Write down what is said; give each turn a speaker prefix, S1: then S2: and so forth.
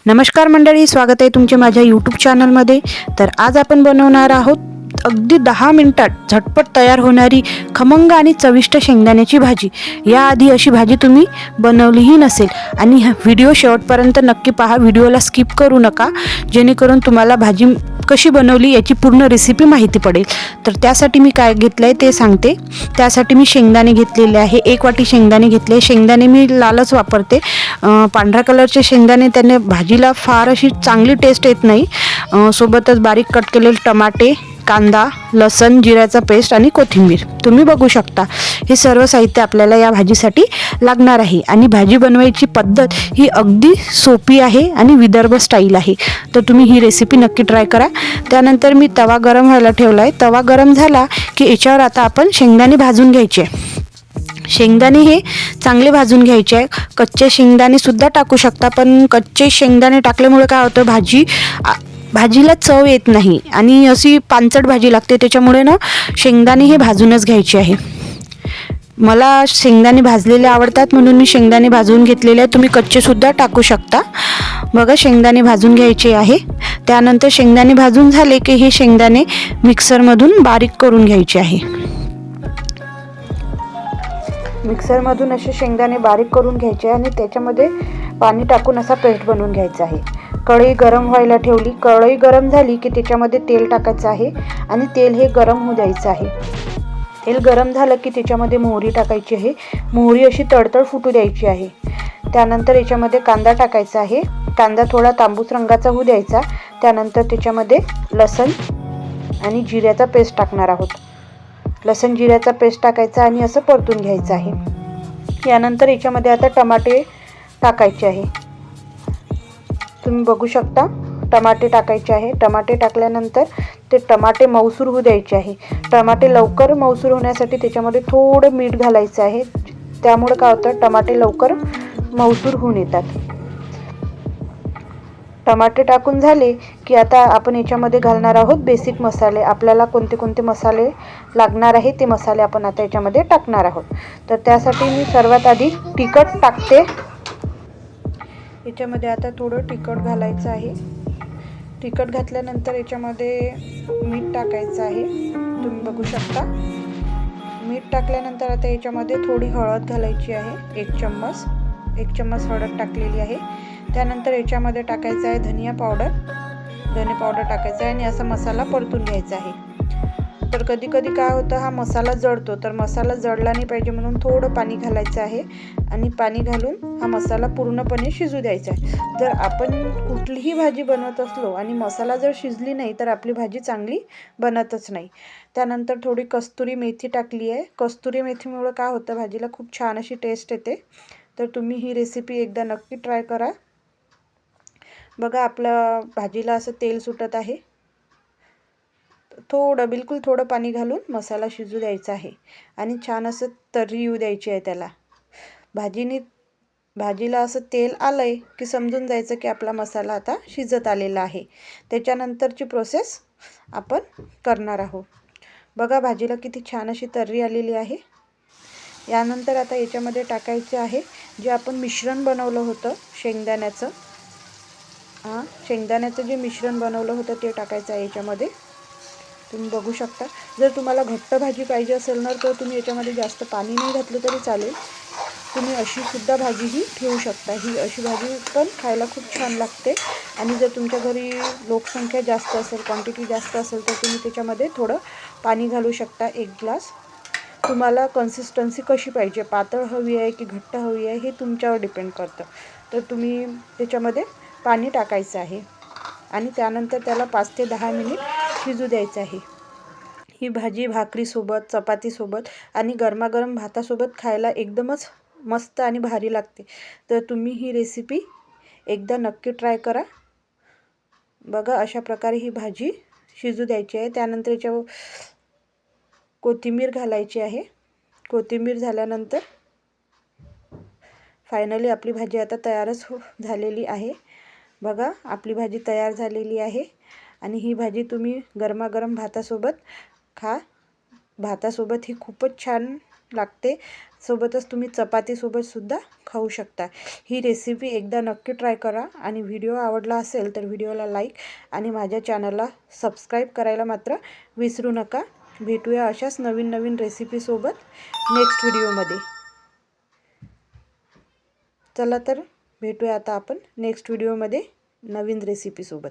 S1: नमस्कार मंडळी, स्वागत आहे तुमचे माझ्या यूट्यूब चॅनलमध्ये। तर आज आपण बनवणार आहोत अगदी 10 मिनिटात झटपट तयार होणारी खमंग आणि चविष्ट शेंगदाण्याची भाजी। याआधी अशी भाजी तुम्ही बनवलीही नसेल आणि हा व्हिडिओ शेवटपर्यंत नक्की पहा, व्हिडिओला स्किप करू नका, जेणेकरून तुम्हाला भाजी कशी बनवली याची पूर्ण रेसिपी माहिती पडेल। तर त्यासाठी मी काय घेतलं आहे ते सांगते। त्यासाठी मी शेंगदाणे घेतलेले आहे, 1 वाटी शेंगदाणे घेतले। शेंगदाणे मी लालच वापरते, पांढऱ्या कलरचे शेंगदाणे त्याने भाजीला फार अशी चांगली टेस्ट येत नाही। सोबतच बारीक कट केलेले टमाटे, कांदा, लसण, जिऱ्याचा पेस्ट आणि कोथिंबीर तुम्ही बघू शकता। हे सर्व साहित्य आपल्याला या भाजीसाठी लागणार आहे आणि भाजी बनवायची पद्धत ही अगदी सोपी आहे आणि विदर्भ स्टाईल आहे। तर तुम्ही ही रेसिपी नक्की ट्राय करा। त्यानंतर मी तवा गरम व्हायला ठेवला आहे। तवा गरम झाला की याच्यावर आता आपण शेंगदाणे भाजून घ्यायचे। शेंगदाणे हे चांगले भाजून घ्यायचे आहे। कच्चे शेंगदाणे सुद्धा टाकू शकता, पण कच्चे शेंगदाणे टाकल्यामुळे काय होतं, भाजीला चव येत नाही आणि अशी पांचट भाजी लागते। त्याच्यामुळे ना शेंगदाणे हे भाजूनच घ्यायचे आहे। मला शेंगदाणे भाजलेले आवडतात म्हणून मी शेंगदाणे भाजून घेतलेले आहे। तुम्ही कच्चे सुद्धा टाकू शकता। बघा, शेंगदाणे भाजून घ्यायचे आहे। त्यानंतर शेंगदाणे भाजून झाले की हे शेंगदाणे मिक्सरमधून बारीक करून घ्यायचे आहे। मिक्सरमधून असे शेंगदाणे बारीक करून घ्यायचे आणि त्याच्यामध्ये पाणी टाकून असा पेस्ट बनवून घ्यायचा आहे। कढई गरम व्हायला ठेवली। कढई गरम झाली की त्याच्यामध्ये तेल टाकायचं आहे आणि तेल हे गरम होऊ द्यायचं आहे। तेल गरम झालं की त्याच्यामध्ये मोहरी टाकायची आहे। मोहरी अशी तडतड फुटू द्यायची आहे। त्यानंतर याच्यामध्ये कांदा टाकायचा आहे। कांदा थोडा तांबूस रंगाचा होऊ द्यायचा। त्यानंतर त्याच्यामध्ये लसण आणि जिऱ्याचा पेस्ट टाकणार आहोत। लसण जिऱ्याचा पेस्ट टाकायचा आणि असं परतून घ्यायचं आहे। यानंतर याच्यामध्ये आता टमाटे टाकायचे आहे। तुम्ही बघू शकता, टमाटे टाकायचे आहे। टमाटे टाकल्यानंतर ते टमाटे मऊसूर होऊ द्यायचे आहे। टमाटे लवकर मऊसूर होण्यासाठी त्याच्यामध्ये थोडं मीठ घालायचं आहे। त्यामुळे काय होतं, टमाटे लवकर मऊसूर होऊन येतात। टमाटे टाकून झाले की आता आपण याच्यामध्ये घालणार आहोत बेसिक मसाले। आपल्याला कोणते कोणते मसाले लागणार आहे ते मसाले आपण आता याच्यामध्ये टाकणार आहोत। तर त्यासाठी मी सर्वात आधी तिखट टाकते। याच्यामध्ये आता थोडं तिखट घालायचं आहे। तिखट घातल्यानंतर याच्यामध्ये मीठ टाकायचं आहे। तुम्ही बघू शकता, मीठ टाकल्यानंतर आता याच्यामध्ये थोडी हळद घालायची आहे। 1 चम्मच हळद टाकलेली आहे। त्यानंतर याच्यामध्ये टाकायचं आहे धने पावडर टाकायचं आहे आणि असा मसाला परतून घ्यायचा आहे। तर कधी कधी काय होतं, हा मसाला जळतो, तर मसाला जळला नाही पाहिजे म्हणून थोडं पाणी घालायचं आहे आणि पाणी घालून हा मसाला पूर्णपणे शिजू द्यायचा आहे। जर आपण कुठलीही भाजी बनवत असलो आणि मसाला जर शिजली नाही तर आपली भाजी चांगली बनतच नाही। त्यानंतर थोडी कस्तुरी मेथी टाकली आहे। कस्तुरी मेथीमुळे काय होतं, भाजीला खूप छान अशी टेस्ट येते। तर तुम्ही ही रेसिपी एकदा नक्की ट्राय करा। बघा, आपल्या भाजीला असं तेल सुटत आहे। बिलकुल थोडं पाणी घालून मसाला शिजू द्यायचा आहे आणि छान असं तर्री येऊ द्यायची आहे त्याला। भाजीला असं तेल आलंय की समजून जायचं की आपला मसाला आता शिजत आलेला आहे। त्याच्यानंतरची प्रोसेस आपण करणार आहोत। बघा, भाजीला किती छान अशी तर्री आलेली आहे। यानंतर आता याच्यामध्ये टाकायचे आहे जे आपण मिश्रण बनवलं होतं शेंगदाण्याचं। शेंगदाण्याचं जे मिश्रण बनवलं होतं ते टाकायचं आहे याच्यामध्ये। तुम्ही बघू शकता, जर तुम्हाला घट्ट भाजी पाहिजे असेल ना तर तुम्ही याच्यामध्ये जास्त पाणी नाही घातलं तरी चालेल। तुम्ही अशी सुद्धा भाजीही ठेवू शकता। ही अशी भाजी पण खायला खूप छान लागते। आणि जर तुमच्या घरी लोकसंख्या जास्त असेल, क्वांटिटी जास्त असेल तर तुम्ही त्याच्यामध्ये थोडं पाणी घालू शकता, 1 ग्लास। तुम्हाला कन्सिस्टन्सी कशी पाहिजे, पातळ हवी आहे की घट्ट हवी आहे हे तुमच्यावर डिपेंड करतं। तर तुम्ही त्याच्यामध्ये पाणी टाकायचं आहे आणि त्यानंतर त्याला 5 ते 10 मिनिट शिजू द्यायचं आहे। ही भाजी भाकरीसोबत, चपातीसोबत आणि गरमागरम भातासोबत खायला एकदमच मस्त आणि भारी लागते। तर तुम्ही ही रेसिपी एकदा नक्की ट्राय करा। बघा, अशा प्रकारे ही भाजी शिजू द्यायची आहे। त्यानंतर याच्यावर कोथिंबीर घालायची आहे। कोथिंबीर झाल्यानंतर फायनली आपली भाजी आता तयारच झालेली आहे। बघा, आपली भाजी तयार झालेली आहे आणि ही भाजी तुम्ही गरमागरम भातासोबत खा। भातासोबत ही खूपच छान लागते. सोबतच तुम्ही चपातीसोबतसुद्धा खाऊ शकता. ही रेसिपी एकदा नक्की ट्राय करा आणि व्हिडिओ आवडला असेल तर व्हिडिओला लाईक आणि माझ्या चॅनलला सबस्क्राईब करायला मात्र विसरू नका. भेटूया अशाच नवीन नवीन रेसिपीसोबत नेक्स्ट व्हिडिओमध्ये. चला तर भेटूया आता आपण नेक्स्ट व्हिडिओमध्ये नवीन रेसिपीसोबत.